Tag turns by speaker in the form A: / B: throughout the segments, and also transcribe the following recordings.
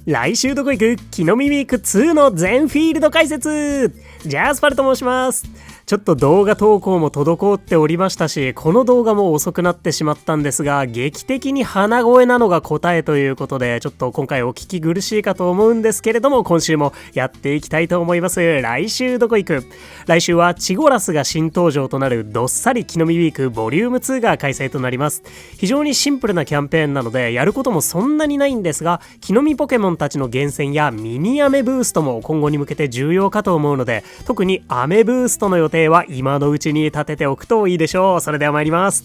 A: 来週どこ行く木の実ウィーク2の全フィールド解説。ジャスパルと申します。ちょっと動画投稿も滞っておりましたし、この動画も遅くなってしまったんですが、劇的に鼻声なのが答えということで、ちょっと今回お聞き苦しいかと思うんですけれども、今週もやっていきたいと思います。来週どこ行く。来週はチゴラスが新登場となるどっさり木の実ウィークボリューム2が開催となります。非常にシンプルなキャンペーンなので、やることもそんなにないんですが、木の実ポケモンたちの厳選やミニアメブーストも今後に向けて重要かと思うので、特にアメブーストの予定は今のうちに立てておくといいでしょう。それでは参ります。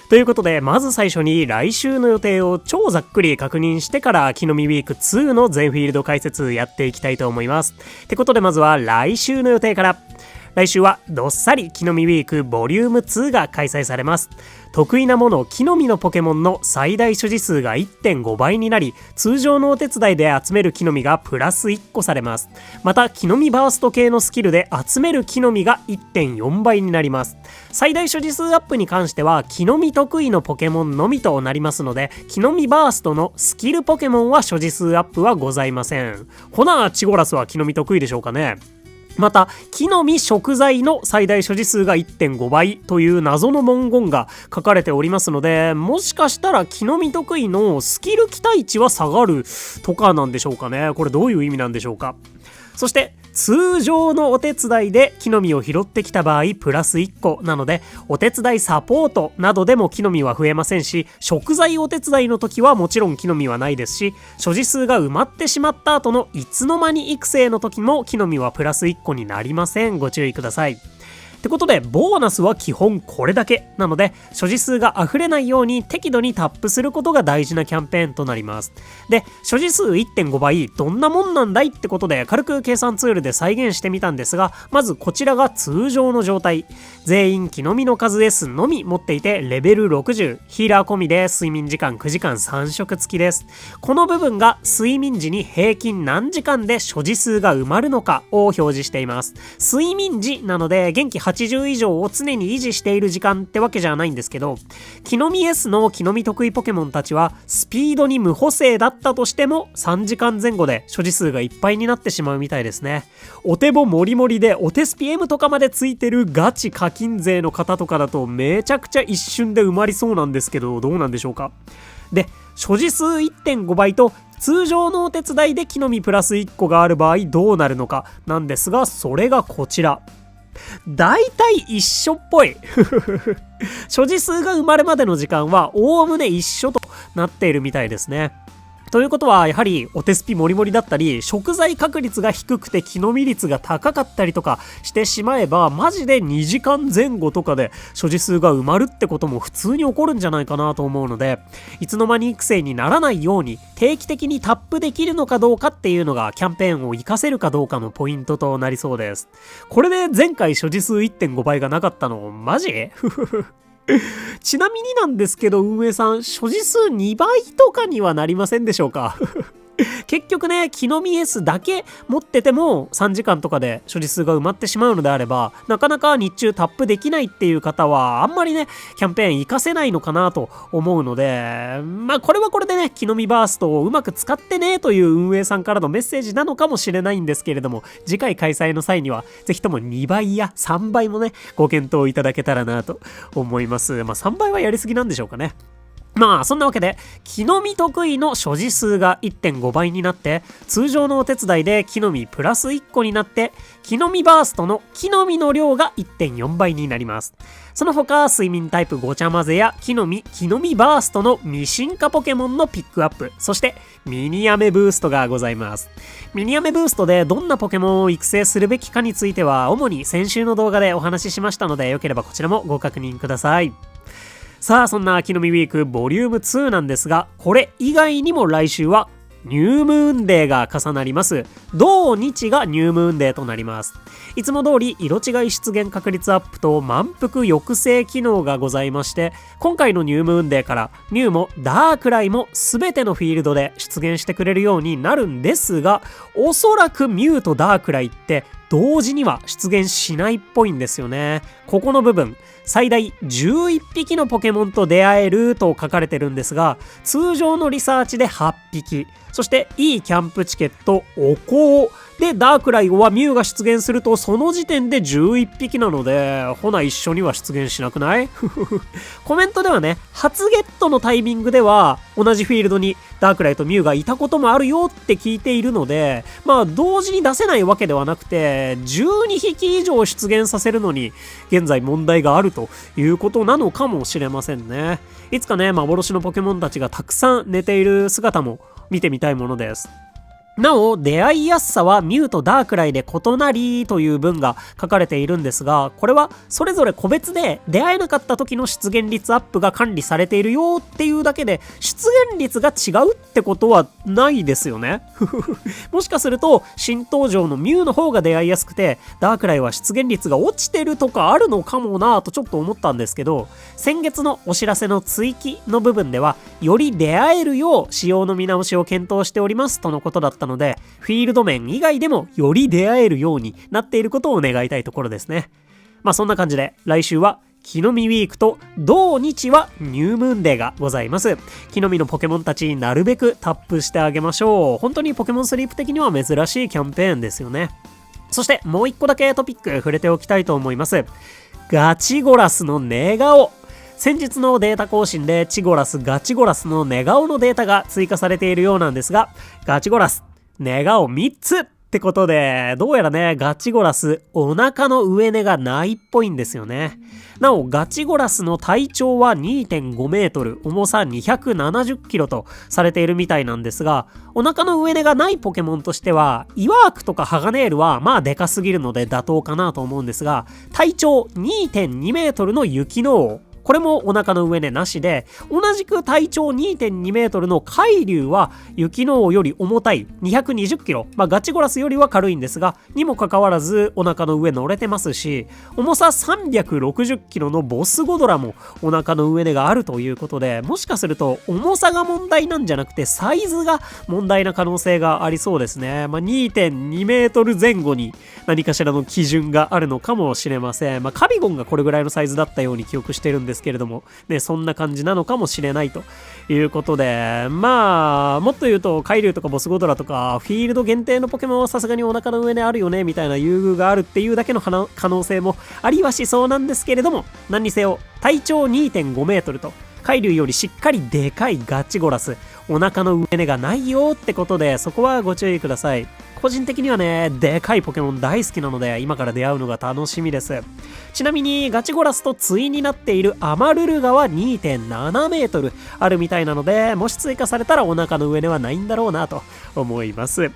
A: ということで、まず最初に来週の予定を超ざっくり確認してから木の実ウィーク2の全フィールド解説やっていきたいと思います。ってことで、まずは来週の予定から。来週はどっさり木の実ウィークボリューム2が開催されます。得意なもの木の実のポケモンの最大所持数が 1.5 倍になり、通常のお手伝いで集める木の実がプラス1個されます。また木の実バースト系のスキルで集める木の実が 1.4 倍になります。最大所持数アップに関しては木の実得意のポケモンのみとなりますので、木の実バーストのスキルポケモンは所持数アップはございません。ほなチゴラスは木の実得意でしょうかね。また木の実食材の最大所持数が 1.5 倍という謎の文言が書かれておりますので、もしかしたら木の実得意のスキル期待値は下がるとかなんでしょうかね。これどういう意味なんでしょうか。そして通常のお手伝いで木の実を拾ってきた場合プラス1個なので、お手伝いサポートなどでも木の実は増えませんし、食材お手伝いの時はもちろん木の実はないですし、所持数が埋まってしまった後のいつの間に育成の時も木の実はプラス1個になりません。ご注意ください。ってことで、ボーナスは基本これだけなので、所持数が溢れないように適度にタップすることが大事なキャンペーンとなります。で、所持数 1.5 倍どんなもんなんだいってことで軽く計算ツールで再現してみたんですが、まずこちらが通常の状態。全員木の実の数 S のみ持っていてレベル60、ヒーラー込みで睡眠時間9時間3食付きです。この部分が睡眠時に平均何時間で所持数が埋まるのかを表示しています。睡眠時なので元気80以上を常に維持している時間ってわけじゃないんですけど、木の実 S の木の実得意ポケモンたちはスピードに無補正だったとしても3時間前後で所持数がいっぱいになってしまうみたいですね。お手もモリモリでお手スピ M とかまでついてるガチ課金税の方とかだとめちゃくちゃ一瞬で埋まりそうなんですけど、どうなんでしょうか。で、所持数 1.5 倍と通常のお手伝いで木の実プラス1個がある場合どうなるのかなんですが、それがこちら。だいたい一緒っぽい所持数が生まれまでの時間はおおむね一緒となっているみたいですね。ということはやはりお手スピモリモリだったり食材確率が低くて木の実率が高かったりとかしてしまえば、マジで2時間前後とかで所持数が埋まるってことも普通に起こるんじゃないかなと思うので、いつの間に育成にならないように定期的にタップできるのかどうかっていうのがキャンペーンを活かせるかどうかのポイントとなりそうです。これで前回所持数 1.5 倍がなかったのマジちなみになんですけど、運営さん所持数2倍とかにはなりませんでしょうか結局ね、木の実 S だけ持ってても3時間とかで所持数が埋まってしまうのであれば、なかなか日中タップできないっていう方はあんまりねキャンペーン活かせないのかなと思うので、まあこれはこれでね木の実バーストをうまく使ってねという運営さんからのメッセージなのかもしれないんですけれども、次回開催の際にはぜひとも2倍や3倍もねご検討いただけたらなと思います。まあ3倍はやりすぎなんでしょうかね。まあそんなわけで木の実得意の所持数が 1.5 倍になって、通常のお手伝いで木の実プラス1個になって、木の実バーストの木の実の量が 1.4 倍になります。その他睡眠タイプごちゃ混ぜや木の実バーストの未進化ポケモンのピックアップ、そしてミニアメブーストがございます。ミニアメブーストでどんなポケモンを育成するべきかについては主に先週の動画でお話ししましたので、よければこちらもご確認ください。さあ、そんな木の実ウィークボリューム2なんですが、これ以外にも来週はニュームーンデーが重なります。同日がニュームーンデーとなります。いつも通り色違い出現確率アップと満腹抑制機能がございまして、今回のニュームーンデーからミュウもダークライも全てのフィールドで出現してくれるようになるんですが、おそらくミュウとダークライって同時には出現しないっぽいんですよね。ここの部分、最大11匹のポケモンと出会えると書かれてるんですが、通常のリサーチで8匹、そしていいキャンプチケットお香でダークライゴはミュウが出現するとその時点で11匹なので、ほな一緒には出現しなくないコメントではね、初ゲットのタイミングでは同じフィールドにダークライとミュウがいたこともあるよって聞いているので、まあ同時に出せないわけではなくて、12匹以上出現させるのに現在問題があるということなのかもしれませんね。いつかね、幻のポケモンたちがたくさん寝ている姿も見てみたいものです。なお、出会いやすさはミュウとダークライで異なりという文が書かれているんですが、これはそれぞれ個別で出会えなかった時の出現率アップが管理されているよっていうだけで、出現率が違うってことはないですよね。もしかすると新登場のミュウの方が出会いやすくて、ダークライは出現率が落ちてるとかあるのかもなぁとちょっと思ったんですけど、先月のお知らせの追記の部分では、より出会えるよう仕様の見直しを検討しておりますとのことだったので、フィールド面以外でもより出会えるようになっていることを願いたいところですね。まあそんな感じで、来週は木の実ウィークと同日はニュームーンデーがございます。木の実のポケモンたちなるべくタップしてあげましょう。本当にポケモンスリープ的には珍しいキャンペーンですよね。そしてもう一個だけトピック触れておきたいと思います。ガチゴラスの寝顔。先日のデータ更新でガチゴラスの寝顔のデータが追加されているようなんですが、ガチゴラス寝顔3つってことで、どうやらね、ガチゴラスお腹の上寝がないっぽいんですよね。なお、ガチゴラスの体長は 2.5 メートル、重さ270キロとされているみたいなんですが、お腹の上寝がないポケモンとしては、イワークとかハガネールはまあでかすぎるので妥当かなと思うんですが、体長 2.2 メートルの雪の王、これもお腹の上寝なしで、同じく体長 2.2 メートルの海竜は雪の王より重たい220キロ、ガチゴラスよりは軽いんですが、にもかかわらずお腹の上乗れてますし、重さ360キロのボスゴドラもお腹の上寝があるということで、もしかすると重さが問題なんじゃなくてサイズが問題な可能性がありそうですね。2.2 メートル前後に何かしらの基準があるのかもしれません。カビゴンがこれぐらいのサイズだったように記憶してるんですけれども、ね、そんな感じなのかもしれないということで、もっと言うと海竜とかボスゴドラとかフィールド限定のポケモンはさすがにお腹の上にあるよねみたいな優遇があるっていうだけの可能性もありはしそうなんですけれども、何にせよ体長 2.5 メートルと海竜よりしっかりでかいガチゴラス、お腹の上寝がないよってことで、そこはご注意ください。個人的にはね、でかいポケモン大好きなので、今から出会うのが楽しみです。ちなみにガチゴラスと対になっているアマルルガは 2.7 メートルあるみたいなので、もし追加されたらお腹の上寝はないんだろうなと思います。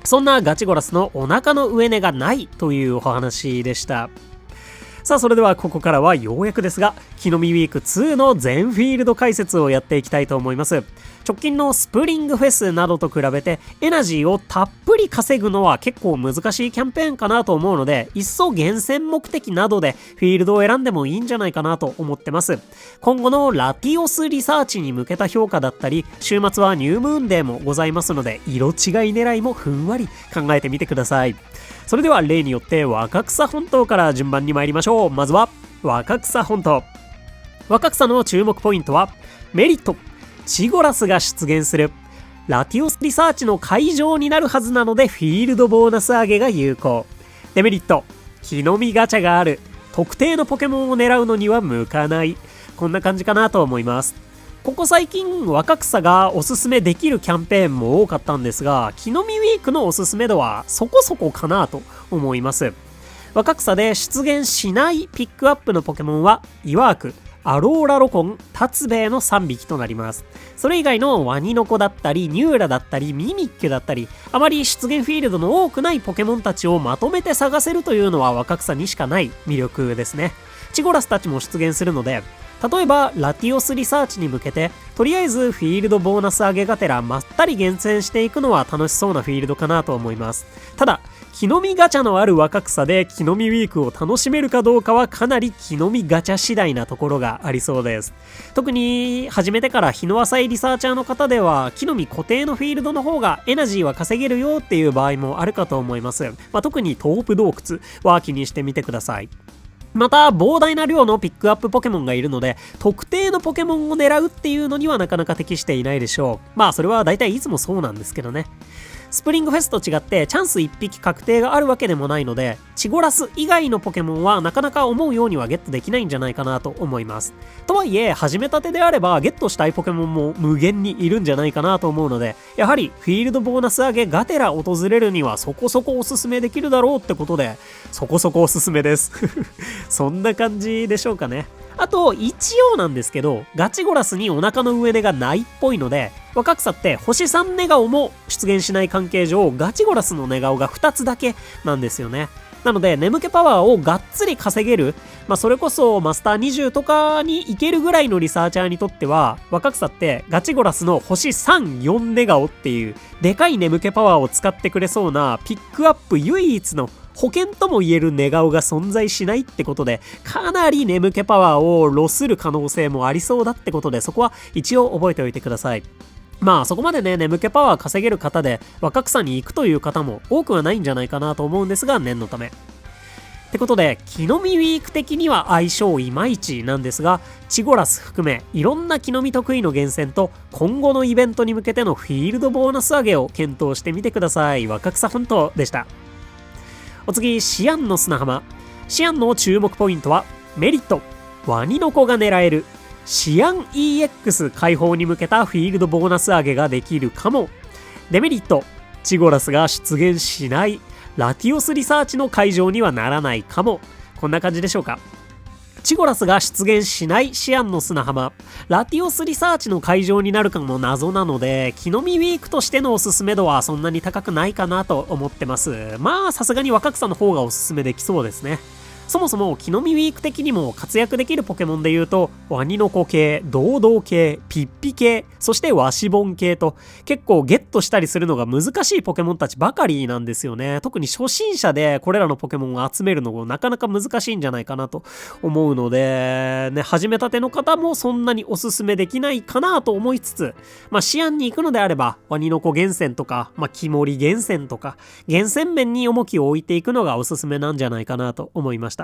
A: そんなガチゴラスのお腹の上寝がないというお話でした。さあ、それではここからはようやくですが、木の実ウィーク2の全フィールド解説をやっていきたいと思います。直近のスプリングフェスなどと比べてエナジーをたっぷり稼ぐのは結構難しいキャンペーンかなと思うので、いっそ厳選目的などでフィールドを選んでもいいんじゃないかなと思ってます。今後のラティオスリサーチに向けた評価だったり、週末はニュームーンデーもございますので、色違い狙いもふんわり考えてみてください。それでは例によって若草本島から順番に参りましょう。まずは若草本島。若草の注目ポイントはメリット、チゴラスが出現する。ラティオスリサーチの会場になるはずなのでフィールドボーナス上げが有効。デメリット、木の実ガチャがある。特定のポケモンを狙うのには向かない。こんな感じかなと思います。ここ最近若草がおすすめできるキャンペーンも多かったんですが、木の実ウィークのおすすめ度はそこそこかなと思います。若草で出現しないピックアップのポケモンはイワーク、アローラロコン、タツベイの3匹となります。それ以外のワニノコだったりニューラだったりミミッキュだったり、あまり出現フィールドの多くないポケモンたちをまとめて探せるというのは若草にしかない魅力ですね。チゴラスたちも出現するので、例えばラティオスリサーチに向けてとりあえずフィールドボーナス上げがてらまったり厳選していくのは楽しそうなフィールドかなと思います。ただ木の実ガチャのある若草で木の実ウィークを楽しめるかどうかはかなり木の実ガチャ次第なところがありそうです。特に始めてから日の浅いリサーチャーの方では木の実固定のフィールドの方がエナジーは稼げるよっていう場合もあるかと思います。特にトープ洞窟は気にしてみてください。また膨大な量のピックアップポケモンがいるので特定のポケモンを狙うっていうのにはなかなか適していないでしょう。それは大体いつもそうなんですけどね。スプリングフェスと違ってチャンス1匹確定があるわけでもないのでチゴラス以外のポケモンはなかなか思うようにはゲットできないんじゃないかなと思います。とはいえ始めたてであればゲットしたいポケモンも無限にいるんじゃないかなと思うのでやはりフィールドボーナス上げがてら訪れるにはそこそこおすすめできるだろうってことでそこそこおすすめですそんな感じでしょうかね。あと一応なんですけどガチゴラスにお腹の上根がないっぽいので若草って星3寝顔も出現しない関係上ガチゴラスの寝顔が2つだけなんですよね。なので眠気パワーをがっつり稼げる、それこそマスター20とかに行けるぐらいのリサーチャーにとっては若草ってガチゴラスの星3、4寝顔っていうでかい眠気パワーを使ってくれそうなピックアップ唯一の保険とも言える寝顔が存在しないってことでかなり眠気パワーをロスる可能性もありそうだってことでそこは一応覚えておいてください。そこまでね眠気パワー稼げる方で若草に行くという方も多くはないんじゃないかなと思うんですが念のためってことで木の実ウィーク的には相性いまいちなんですがチゴラス含めいろんな木の実得意の厳選と今後のイベントに向けてのフィールドボーナス上げを検討してみてください。若草本島でした。お次シアンの砂浜。シアンの注目ポイントはメリットワニの子が狙えるシアン EX 解放に向けたフィールドボーナス上げができるかも。デメリットチゴラスが出現しないラティオスリサーチの会場にはならないかも。こんな感じでしょうか。チゴラスが出現しないシアンの砂浜ラティオスリサーチの会場になるかも謎なので木の実ウィークとしてのおすすめ度はそんなに高くないかなと思ってます。さすがに若草の方がおすすめできそうですね。そもそも木の実ウィーク的にも活躍できるポケモンで言うとワニの子系、ドウドウ系、ピッピ系、そしてワシボン系と結構ゲットしたりするのが難しいポケモンたちばかりなんですよね。特に初心者でこれらのポケモンを集めるのがなかなか難しいんじゃないかなと思うので、始めたての方もそんなにおすすめできないかなと思いつつ、シアンに行くのであればワニの子厳選とか、キモリ厳選とか厳選面に重きを置いていくのがおすすめなんじゃないかなと思いました。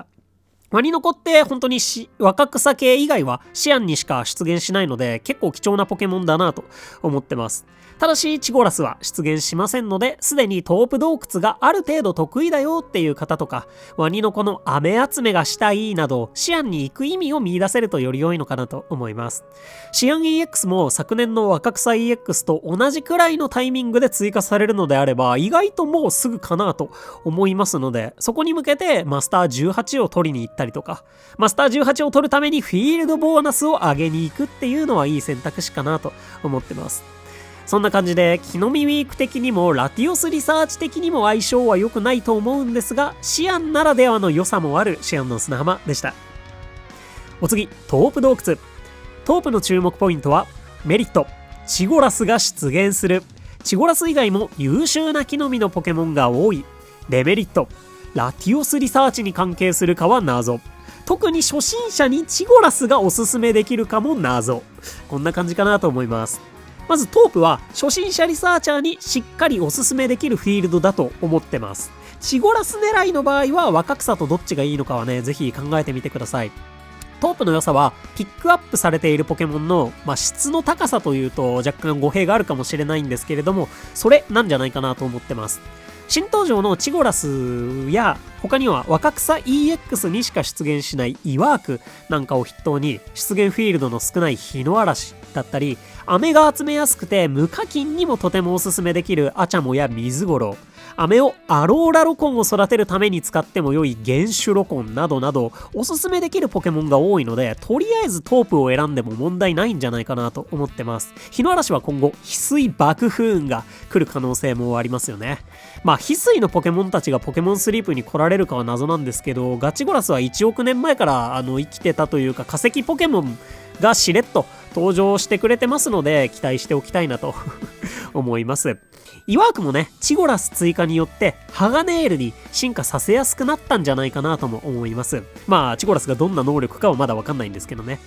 A: ワニの子って本当に若草系以外はシアンにしか出現しないので結構貴重なポケモンだなと思ってます。ただしチゴラスは出現しませんので、すでにトープ洞窟がある程度得意だよっていう方とか、ワニの子の飴集めがしたいなどシアンに行く意味を見出せるとより良いのかなと思います。シアン EX も昨年の若草 EX と同じくらいのタイミングで追加されるのであれば意外ともうすぐかなと思いますので、そこに向けてマスター18を取りに行ったりとか、マスター18を取るためにフィールドボーナスを上げに行くっていうのはいい選択肢かなと思ってます。そんな感じで木の実ウィーク的にもラティオスリサーチ的にも相性は良くないと思うんですが、シアンならではの良さもあるシアンの砂浜でした。お次トープ洞窟。トープの注目ポイントはメリットチゴラスが出現する。チゴラス以外も優秀な木の実のポケモンが多い。デメリットラティオスリサーチに関係するかは謎。特に初心者にチゴラスがおすすめできるかも謎。こんな感じかなと思います。まずトープは初心者リサーチャーにしっかりおすすめできるフィールドだと思ってます。チゴラス狙いの場合は若草とどっちがいいのかはね、ぜひ考えてみてください。トープの良さはピックアップされているポケモンの、質の高さというと若干語弊があるかもしれないんですけれども、それなんじゃないかなと思ってます。新登場のチゴラスや他には若草 EX にしか出現しないイワークなんかを筆頭に出現フィールドの少ない日の嵐だったり、飴が集めやすくて無課金にもとてもおすすめできるアチャモや水五郎、飴をアローラロコンを育てるために使っても良い原種ロコンなどなどおすすめできるポケモンが多いので、とりあえずトープを選んでも問題ないんじゃないかなと思ってます。日の嵐は今後翡翠爆風雲が来る可能性もありますよね。翡翠のポケモンたちがポケモンスリープに来られるかは謎なんですけど、ガチゴラスは1億年前から生きてたというか、化石ポケモンがしれっと登場してくれてますので、期待しておきたいなと思います。イワークもね、チゴラス追加によってハガネールに進化させやすくなったんじゃないかなとも思います。チゴラスがどんな能力かはまだわかんないんですけどね。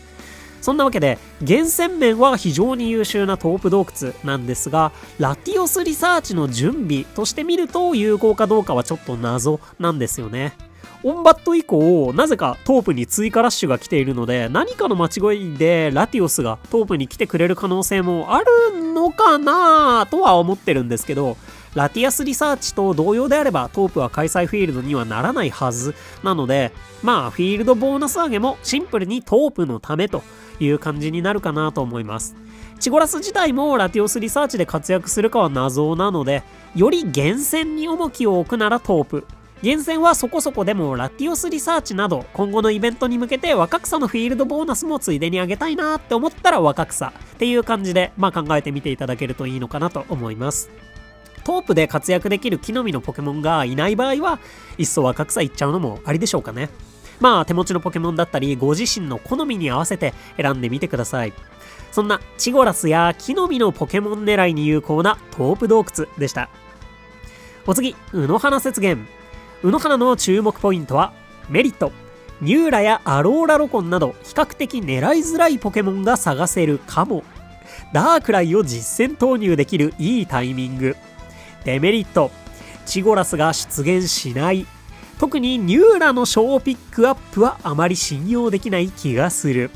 A: そんなわけで、厳選面は非常に優秀なトープ洞窟なんですが、ラティオスリサーチの準備として見ると有効かどうかはちょっと謎なんですよね。オンバット以降、なぜかトープに追加ラッシュが来ているので、何かの間違いでラティオスがトープに来てくれる可能性もあるのかなとは思ってるんですけど、ラティアスリサーチと同様であればトープは開催フィールドにはならないはずなので、フィールドボーナス上げもシンプルにトープのためという感じになるかなと思います。チゴラス自体もラティオスリサーチで活躍するかは謎なので、より厳選に重きを置くならトープ、厳選はそこそこでもラティオスリサーチなど今後のイベントに向けて若草のフィールドボーナスもついでに上げたいなって思ったら若草っていう感じで考えてみていただけるといいのかなと思います。トープで活躍できる木の実のポケモンがいない場合はいっそ若草いっちゃうのもありでしょうかね。手持ちのポケモンだったりご自身の好みに合わせて選んでみてください。そんなチゴラスや木の実のポケモン狙いに有効なトープ洞窟でした。お次、卯の花雪原。卯の花の注目ポイントはメリット、ニューラやアローラロコンなど比較的狙いづらいポケモンが探せるかも。ダークライを実戦投入できるいいタイミング。デメリット、チゴラスが出現しない。特にニューラの小ピックアップはあまり信用できない気がする。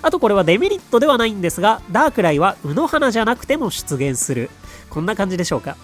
A: あとこれはデメリットではないんですが、ダークライは卯の花じゃなくても出現する。こんな感じでしょうか。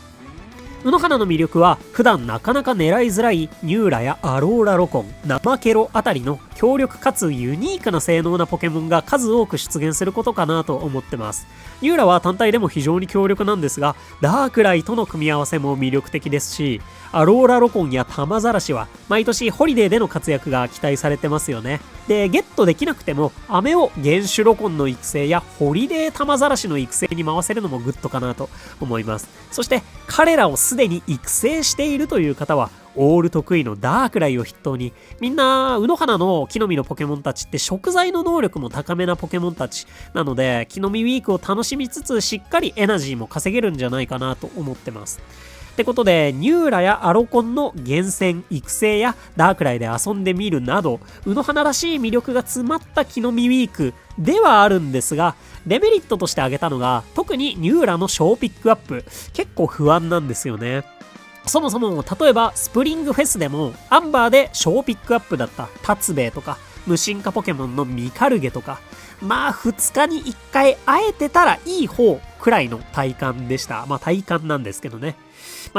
A: 卯の花の魅力は普段なかなか狙いづらいニューラやアローラロコン、ナマケロあたりの強力かつユニークな性能なポケモンが数多く出現することかなと思ってます。ニューラは単体でも非常に強力なんですが、ダークライとの組み合わせも魅力的ですし、アローラロコンやタマザラシは毎年ホリデーでの活躍が期待されてますよね。で、ゲットできなくても飴を原種ロコンの育成やホリデータマザラシの育成に回せるのもグッドかなと思います。そして彼らをすでに育成しているという方はオール得意のダークライを筆頭に、みんな卯の花の木の実のポケモンたちって食材の能力も高めなポケモンたちなので、木の実ウィークを楽しみつつしっかりエナジーも稼げるんじゃないかなと思ってます。ってことで、ニューラやアロコンの厳選育成やダークライで遊んでみるなど、卯の花らしい魅力が詰まった木の実ウィークではあるんですが、デメリットとして挙げたのが特にニューラの小ピックアップ、結構不安なんですよね。そもそも例えばスプリングフェスでもアンバーで小ピックアップだったタツベイとか無進化ポケモンのミカルゲとか、2日に1回会えてたらいい方くらいの体感でした。体感なんですけどね。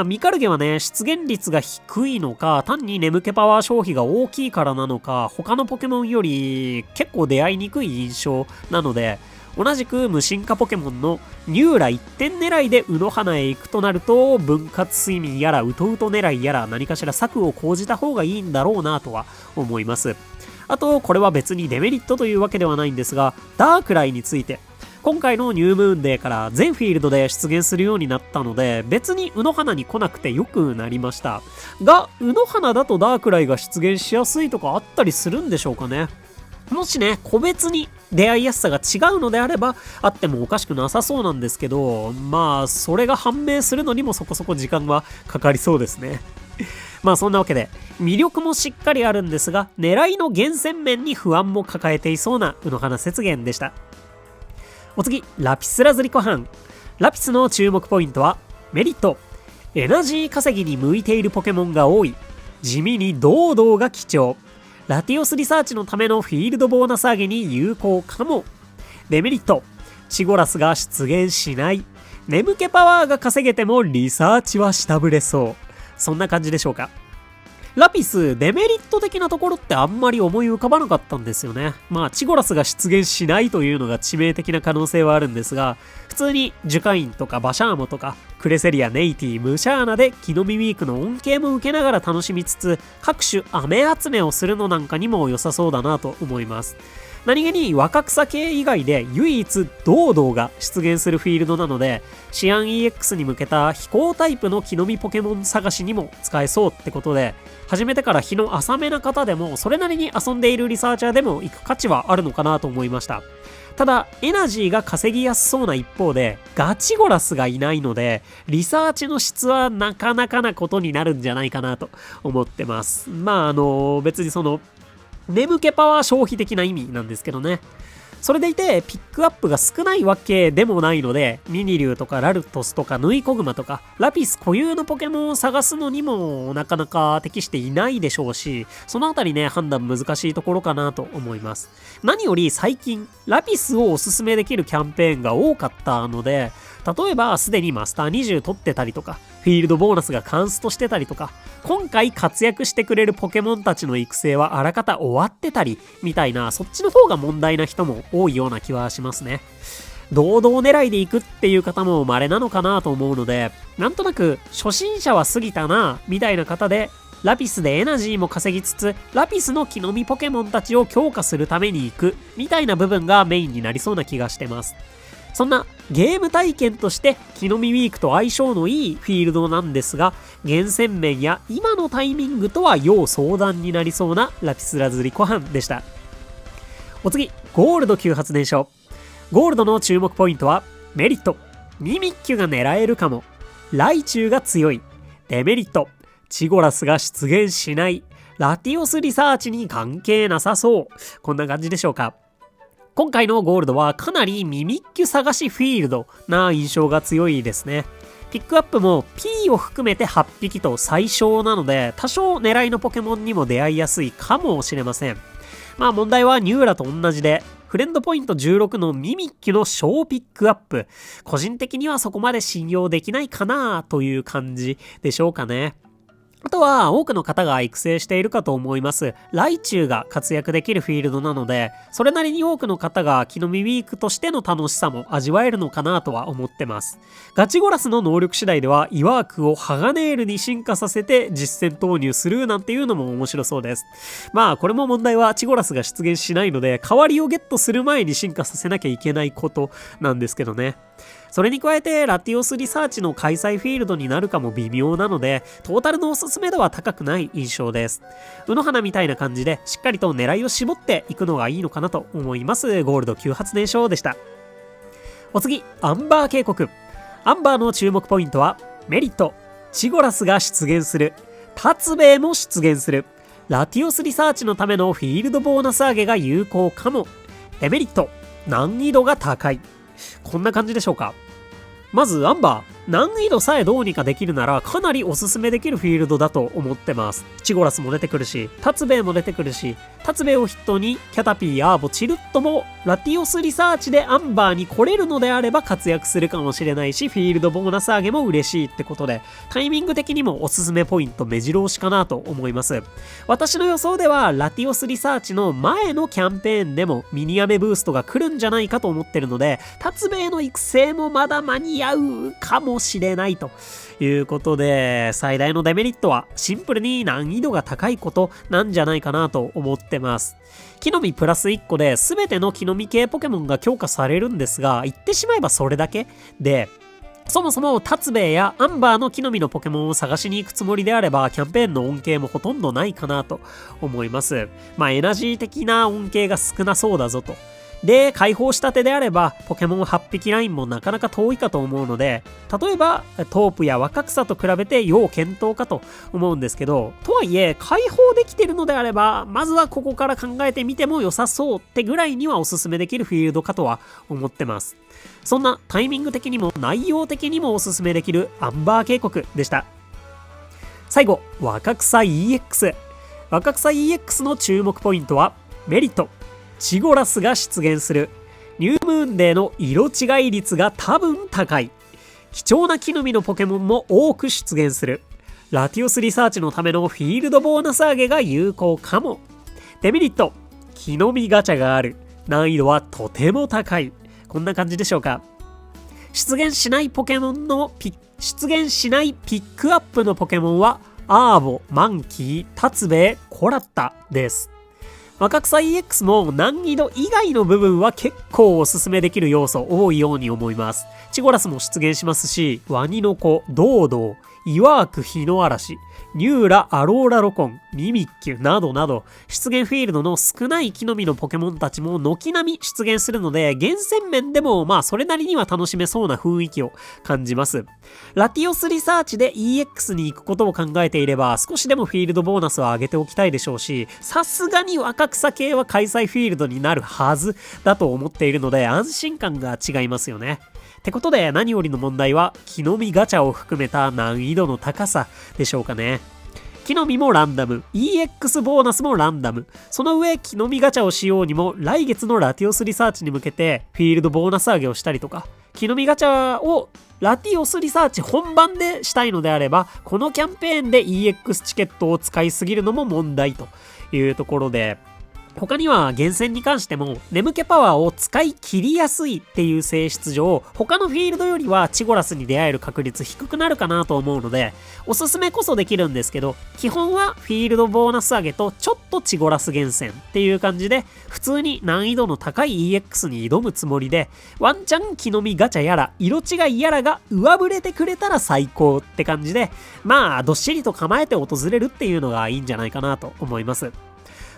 A: ミカルゲはね、出現率が低いのか、単に眠気パワー消費が大きいからなのか、他のポケモンより結構出会いにくい印象なので、同じく無進化ポケモンのニューラ1点狙いで卯の花へ行くとなると、分割睡眠やらウトウト狙いやら何かしら策を講じた方がいいんだろうなとは思います。あと、これは別にデメリットというわけではないんですが、ダークライについて今回のニュームーンデーから全フィールドで出現するようになったので、別に卯の花に来なくてよくなりましたが、卯の花だとダークライが出現しやすいとかあったりするんでしょうかね。もしね、個別に出会いやすさが違うのであればあってもおかしくなさそうなんですけど、それが判明するのにもそこそこ時間はかかりそうですね。そんなわけで魅力もしっかりあるんですが、狙いの厳選面に不安も抱えていそうな卯の花雪原でした。お次、ラピスラズリコ班。ラピスの注目ポイントはメリット、エナジー稼ぎに向いているポケモンが多い。地味にドードーが貴重。ラティオスリサーチのためのフィールドボーナス上げに有効かも。デメリット、チゴラスが出現しない。眠気パワーが稼げてもリサーチは下振れそう。そんな感じでしょうか。ラピス、デメリット的なところってあんまり思い浮かばなかったんですよね。まあ、チゴラスが出現しないというのが致命的な可能性はあるんですが、普通にジュカインとかバシャーモとか、クレセリア、ネイティ、ムシャーナでキノミウィークの恩恵も受けながら楽しみつつ、各種飴集めをするのなんかにも良さそうだなと思います。何気に若草系以外で唯一ドーが出現するフィールドなので、シアン EX に向けた飛行タイプの木の実ポケモン探しにも使えそうってことで、始めてから日の浅めな方でもそれなりに遊んでいるリサーチャーでも行く価値はあるのかなと思いました。ただエナジーが稼ぎやすそうな一方でガチゴラスがいないので、リサーチの質はなかなかなことになるんじゃないかなと思ってます。まあ別にその眠気パワー消費的な意味なんですけどね。それでいてピックアップが少ないわけでもないので、ミニリュウとかラルトスとかヌイコグマとかラピス固有のポケモンを探すのにもなかなか適していないでしょうし、そのあたりね、判断難しいところかなと思います。何より最近ラピスをおすすめできるキャンペーンが多かったので、例えばすでにマスター20取ってたりとか、フィールドボーナスがカンストしてたりとか、今回活躍してくれるポケモンたちの育成はあらかた終わってたりみたいな、そっちの方が問題な人も多いような気はしますね。堂々狙いで行くっていう方も稀なのかなと思うので、なんとなく初心者は過ぎたなみたいな方でラピスでエナジーも稼ぎつつラピスの木の実ポケモンたちを強化するために行くみたいな部分がメインになりそうな気がしてます。そんなゲーム体験として木の実ウィークと相性のいいフィールドなんですが、厳選面や今のタイミングとは要相談になりそうなラピスラズリコハンでした。お次、ゴールド級発電所。ゴールドの注目ポイントはメリット、ミミッキュが狙えるかも、ライチュウが強い。デメリット、チゴラスが出現しない。ラティオスリサーチに関係なさそう。こんな感じでしょうか。今回のゴールドはかなりミミッキュ探しフィールドな印象が強いですね。ピックアップも P を含めて8匹と最小なので、多少狙いのポケモンにも出会いやすいかもしれません。まあ問題はニューラと同じで、フレンドポイント16のミミッキュの小ピックアップ、個人的にはそこまで信用できないかなという感じでしょうかね。あとは多くの方が育成しているかと思いますライチュウが活躍できるフィールドなので、それなりに多くの方が木の実ウィークとしての楽しさも味わえるのかなとは思ってます。ガチゴラスの能力次第ではイワークをハガネールに進化させて実戦投入するなんていうのも面白そうです。まあこれも問題はチゴラスが出現しないので、代わりをゲットする前に進化させなきゃいけないことなんですけどね。それに加えてラティオスリサーチの開催フィールドになるかも微妙なので、トータルのおすすめ度は高くない印象です。卯の花みたいな感じでしっかりと狙いを絞っていくのがいいのかなと思います。ゴールド級発電所でした。お次、アンバー渓谷。アンバーの注目ポイントはメリット、チゴラスが出現する。タツベイも出現する。ラティオスリサーチのためのフィールドボーナス上げが有効かも。デメリット、難易度が高い。こんな感じでしょうか。まずアンバー、難易度さえどうにかできるならかなりおすすめできるフィールドだと思ってます。チゴラスも出てくるし、タツベイも出てくるし、タツベイを筆頭にキャタピー、アーボ、チルットもラティオスリサーチでアンバーに来れるのであれば活躍するかもしれないし、フィールドボーナス上げも嬉しいってことで、タイミング的にもおすすめポイント目白押しかなと思います。私の予想ではラティオスリサーチの前のキャンペーンでもミニアメブーストが来るんじゃないかと思ってるので、タツベイの育成もまだ間に合うかもしれないということで、最大のデメリットはシンプルに難易度が高いことなんじゃないかなと思ってます。木の実プラス1個で全ての木の実系ポケモンが強化されるんですが、言ってしまえばそれだけで、そもそもタツベイやアンバーの木の実のポケモンを探しに行くつもりであれば、キャンペーンの恩恵もほとんどないかなと思います。まあエナジー的な恩恵が少なそうだぞと。で、解放したてであればポケモン8匹ラインもなかなか遠いかと思うので、例えばトープや若草と比べて要検討かと思うんですけど、とはいえ解放できてるのであれば、まずはここから考えてみても良さそうってぐらいにはおすすめできるフィールドかとは思ってます。そんなタイミング的にも内容的にもおすすめできるアンバー渓谷でした。最後、若草 EX。 若草 EX の注目ポイントはメリット、チゴラスが出現する。ニュームーンデーの色違い率が多分高い。貴重な木の実のポケモンも多く出現する。ラティオスリサーチのためのフィールドボーナス上げが有効かも。デメリット、木の実ガチャがある。難易度はとても高い。こんな感じでしょうか。出現しないピックアップのポケモンはアーボ、マンキー、タツベイ、コラッタです。若草 EX も難易度以外の部分は結構おすすめできる要素多いように思います。チゴラスも出現しますし、ワニの子、ドードー、イワーク火の嵐、ニューラ、アローラロコン、ミミッキュなどなど、出現フィールドの少ない木の実のポケモンたちも軒並み出現するので、厳選面でもそれなりには楽しめそうな雰囲気を感じます。ラティオスリサーチで EX に行くことを考えていれば、少しでもフィールドボーナスを上げておきたいでしょうし、さすがに若草系は開催フィールドになるはずだと思っているので、安心感が違いますよね。ってことで何よりの問題は木の実ガチャを含めた難易度の高さでしょうかね。木の実もランダム、EX ボーナスもランダム。その上木の実ガチャをしようにも来月のラティオスリサーチに向けてフィールドボーナス上げをしたりとか、木の実ガチャをラティオスリサーチ本番でしたいのであれば、このキャンペーンで EX チケットを使いすぎるのも問題というところで、他には厳選に関しても眠気パワーを使い切りやすいっていう性質上、他のフィールドよりはチゴラスに出会える確率低くなるかなと思うので、おすすめこそできるんですけど、基本はフィールドボーナス上げとちょっとチゴラス厳選っていう感じで、普通に難易度の高い EX に挑むつもりで、ワンチャン木の実ガチャやら色違いやらが上振れてくれたら最高って感じで、どっしりと構えて訪れるっていうのがいいんじゃないかなと思います。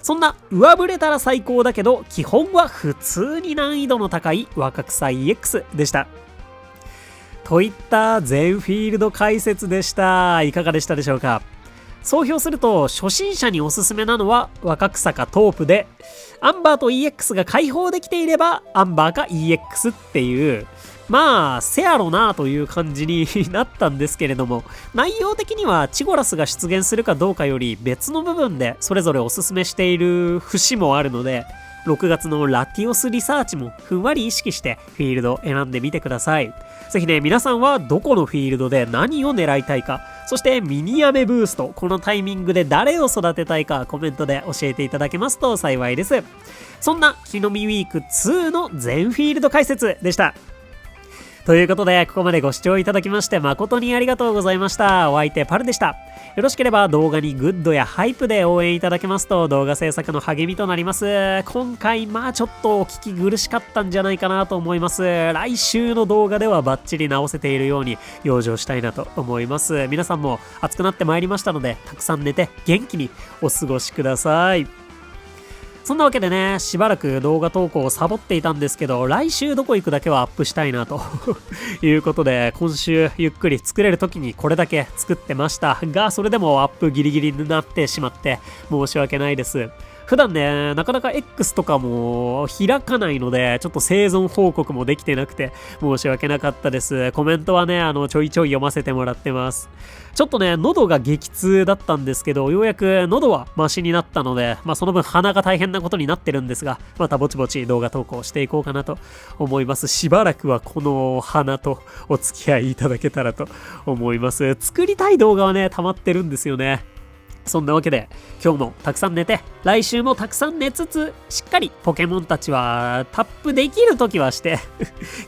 A: そんな上振れたら最高だけど基本は普通に難易度の高い若草 EX でした。といった全フィールド解説でした。いかがでしたでしょうか。総評すると初心者におすすめなのは若草かトープで、アンバーと EX が開放できていればアンバーか EX っていう、せやろなという感じになったんですけれども、内容的にはチゴラスが出現するかどうかより別の部分でそれぞれおすすめしている節もあるので、6月のラティオスリサーチもふんわり意識してフィールドを選んでみてください。ぜひね、皆さんはどこのフィールドで何を狙いたいか、そしてミニアメブースト、このタイミングで誰を育てたいかコメントで教えていただけますと幸いです。そんな木の実ウィーク2の全フィールド解説でした。ということで、ここまでご視聴いただきまして誠にありがとうございました。お相手パルでした。よろしければ動画にグッドやハイプで応援いただけますと動画制作の励みとなります。今回ちょっとお聞き苦しかったんじゃないかなと思います。来週の動画ではバッチリ直せているように養生したいなと思います。皆さんも暑くなってまいりましたので、たくさん寝て元気にお過ごしください。そんなわけでね、しばらく動画投稿をサボっていたんですけど、来週どこ行くだけはアップしたいなということで、今週ゆっくり作れる時にこれだけ作ってましたが、それでもアップギリギリになってしまって申し訳ないです。普段ね、なかなか X とかも開かないので、ちょっと生存報告もできてなくて申し訳なかったです。コメントはね、ちょいちょい読ませてもらってます。ちょっとね、喉が激痛だったんですけど、ようやく喉はマシになったので、その分鼻が大変なことになってるんですが、またぼちぼち動画投稿していこうかなと思います。しばらくはこの鼻とお付き合いいただけたらと思います。作りたい動画はね、溜まってるんですよね。そんなわけで今日もたくさん寝て、来週もたくさん寝つつ、しっかりポケモンたちはタップできるときはして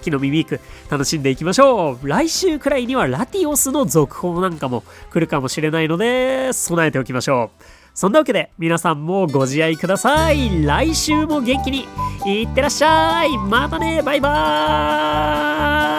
A: 木の実ウィーク楽しんでいきましょう。来週くらいにはラティオスの続報なんかも来るかもしれないので備えておきましょう。そんなわけで皆さんもご自愛ください。来週も元気にいってらっしゃい。またね、バイバーイ。